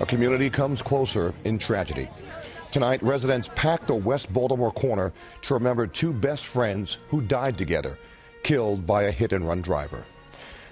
A community comes closer in tragedy. Tonight, residents packed the West Baltimore corner to remember two best friends who died together, killed by a hit-and-run driver.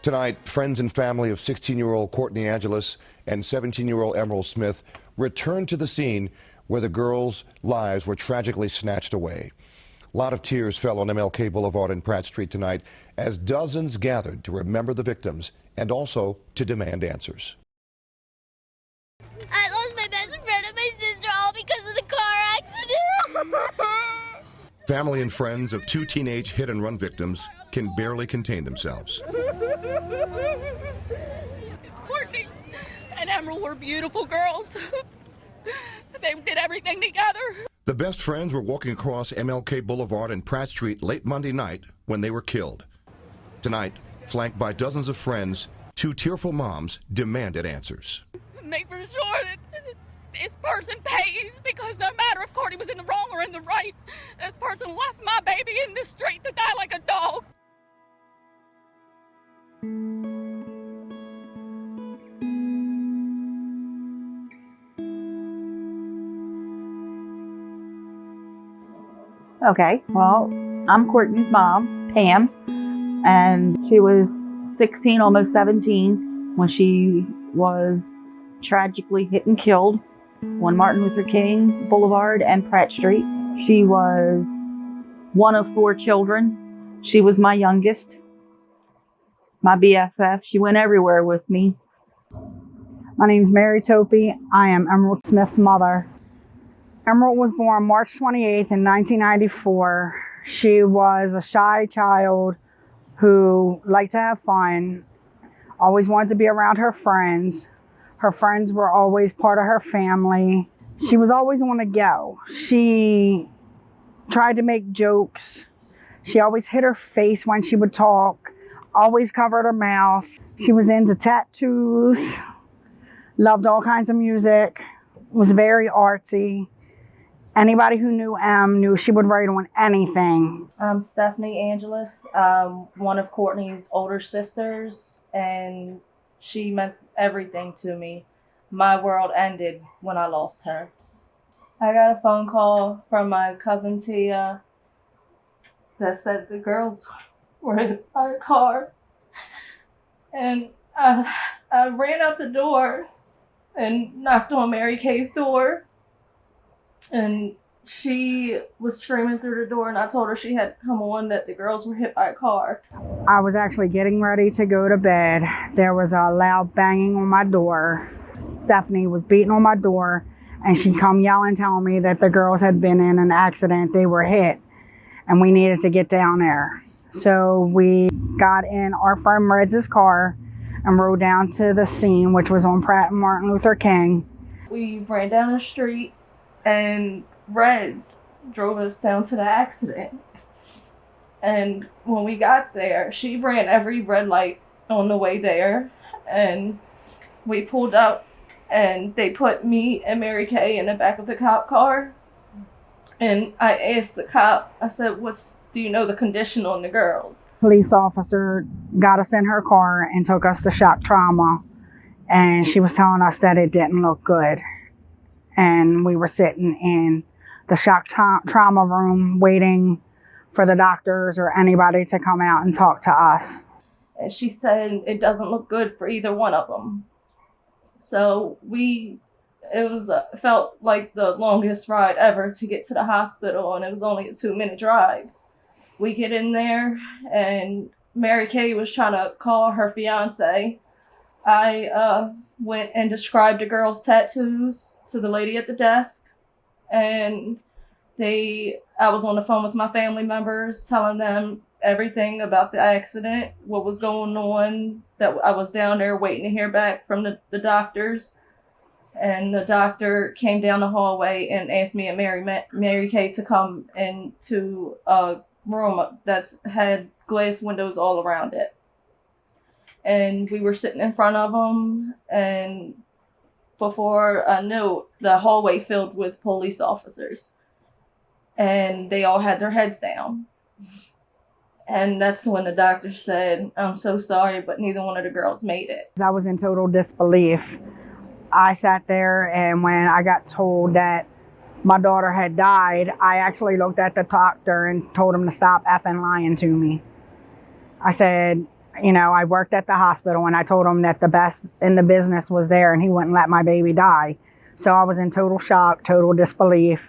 Tonight, friends and family of 16-year-old Courtney Angeles and 17-year-old Emerald Smith returned to the scene where the girls' lives were tragically snatched away. A lot of tears fell on MLK Boulevard and Pratt Street tonight as dozens gathered to remember the victims and also to demand answers. I lost my best friend and my sister all because of the car accident. Family and friends of two teenage hit-and-run victims can barely contain themselves. Courtney and Emerald were beautiful girls. They did everything together. The best friends were walking across MLK Boulevard and Pratt Street late Monday night when they were killed. Tonight, flanked by dozens of friends, two tearful moms demanded answers. Make for sure that this person pays, because no matter if Courtney was in the wrong or in the right, this person left my baby in the street to die like a dog. Okay, well, I'm Courtney's mom, Pam, and she was 16, almost 17, when she was tragically hit and killed on Martin Luther King Boulevard and Pratt Street. She was one of 4 children. She was my youngest, my BFF. She went everywhere with me. My name's K Topi. I am Emerald Smith's mother. Emerald was born March 28th in 1994. She was a shy child who liked to have fun, always wanted to be around her friends. Her friends were always part of her family. She was always on the go. She tried to make jokes. She always hid her face when she would talk, always covered her mouth. She was into tattoos, loved all kinds of music, was very artsy. Anybody who knew Em knew she would write on anything. I'm Destanee Angeles, one of Courtney's older sisters, and she meant everything to me. My world ended when I lost her. I got a phone call from my cousin Tia that said the girls were in our car. And I ran out the door and knocked on Mary Kay's door. And she was screaming through the door, and I told her she had to come on, that the girls were hit by a car. I was actually getting ready to go to bed. There was a loud banging on my door. Stephanie was beating on my door, and she come yelling, telling me that the girls had been in an accident. They were hit, and we needed to get down there. So we got in our friend Red's car and rode down to the scene, which was on Pratt and Martin Luther King. We ran down the street, and Reds drove us down to the accident. And when we got there, she ran every red light on the way there. And we pulled up, and they put me and Mary Kay in the back of the cop car. And I asked the cop, I said, do you know the condition on the girls? Police officer got us in her car and took us to shock trauma. And she was telling us that it didn't look good. And we were sitting in the shock trauma room waiting for the doctors or anybody to come out and talk to us. And she said it doesn't look good for either one of them. So it felt like the longest ride ever to get to the hospital, and it was only a 2-minute drive. We get in there, and Mary Kay was trying to call her fiance. I went and described the girls' tattoos to the lady at the desk, and I was on the phone with my family members telling them everything about the accident, what was going on, that I was down there waiting to hear back from the doctors. And the doctor came down the hallway and asked me and Mary Kay to come into a room that's had glass windows all around it. And we were sitting in front of them, and before I knew, the hallway filled with police officers. And they all had their heads down. And that's when the doctor said, "I'm so sorry, but neither one of the girls made it." I was in total disbelief. I sat there, and when I got told that my daughter had died, I actually looked at the doctor and told him to stop effing lying to me. I said, you know, I worked at the hospital, and I told him that the best in the business was there and he wouldn't let my baby die. So I was in total shock, total disbelief.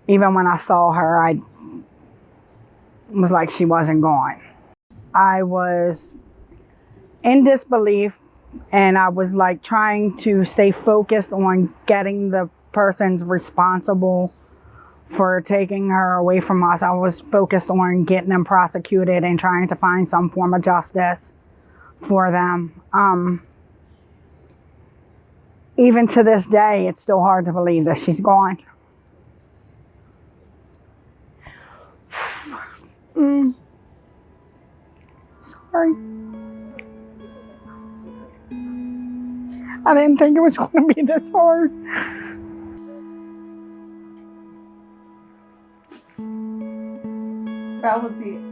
Even when I saw her, I was like she wasn't gone. I was in disbelief, and I was like trying to stay focused on getting the persons responsible for taking her away from us. I was focused on getting them prosecuted and trying to find some form of justice for them. Even to this day, it's still hard to believe that she's gone. Sorry. I didn't think it was going to be this hard.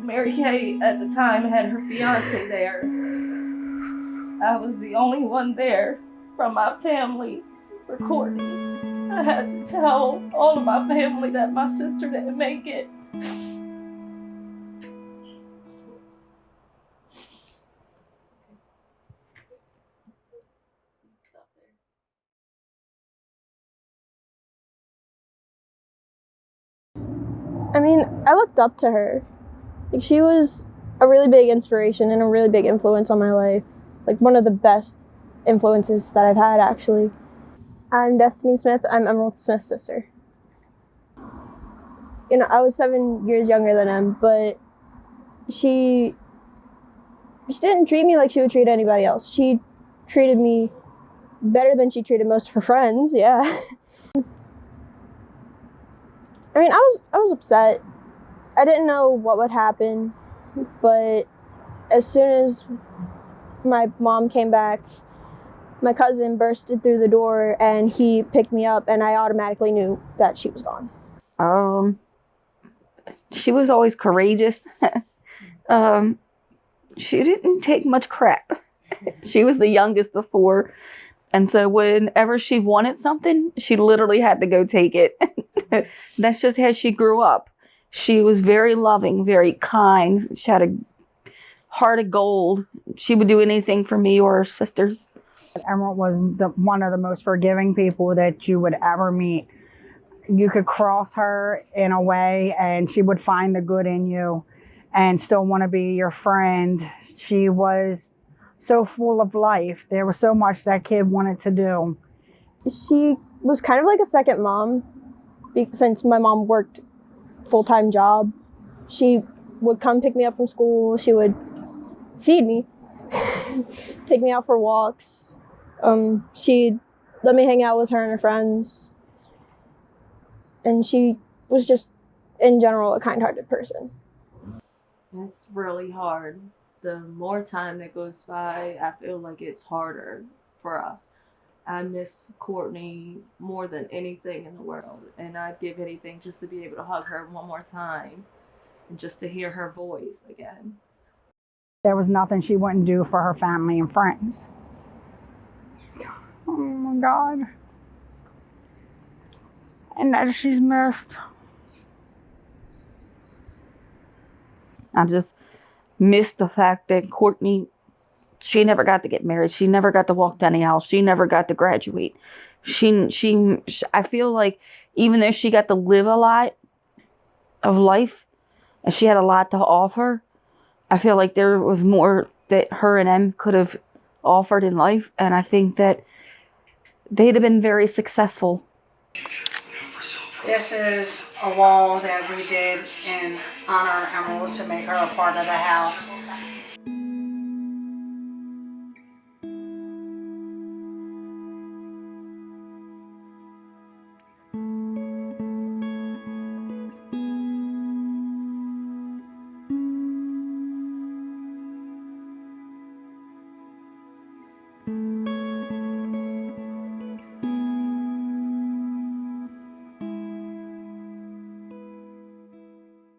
Mary Kay at the time had her fiance there. I was the only one there from my family for Courtney. I had to tell all of my family that my sister didn't make it. I mean, I looked up to her. Like, she was a really big inspiration and a really big influence on my life. Like, one of the best influences that I've had, actually. I'm Destanee Smith. I'm Emerald Smith's sister. You know, I was 7 years younger than him, but she didn't treat me like she would treat anybody else. She treated me better than she treated most of her friends, yeah. I mean, I was upset. I didn't know what would happen, but as soon as my mom came back, my cousin bursted through the door and he picked me up, and I automatically knew that she was gone. She was always courageous. She didn't take much crap. She was the youngest of four. And so whenever she wanted something, she literally had to go take it. That's just how she grew up. She was very loving, very kind. She had a heart of gold. She would do anything for me or her sisters. Emerald was one of the most forgiving people that you would ever meet. You could cross her in a way and she would find the good in you and still want to be your friend. She was so full of life. There was so much that kid wanted to do. She was kind of like a second mom, since my mom worked full-time job. She would come pick me up from school. She would feed me, take me out for walks. She'd let me hang out with her and her friends. And she was just, in general, a kind-hearted person. It's really hard. The more time that goes by, I feel like it's harder for us. I miss Courtney more than anything in the world, and I'd give anything just to be able to hug her one more time and just to hear her voice again. There was nothing she wouldn't do for her family and friends. Oh my God. And that she's missed. I just miss the fact that Courtney, she never got to get married. She never got to walk down the aisle. She never got to graduate. I feel like even though she got to live a lot of life and she had a lot to offer, I feel like there was more that her and Em could have offered in life. And I think that they'd have been very successful. This is a wall that we did in honor of Emerald to make her a part of the house.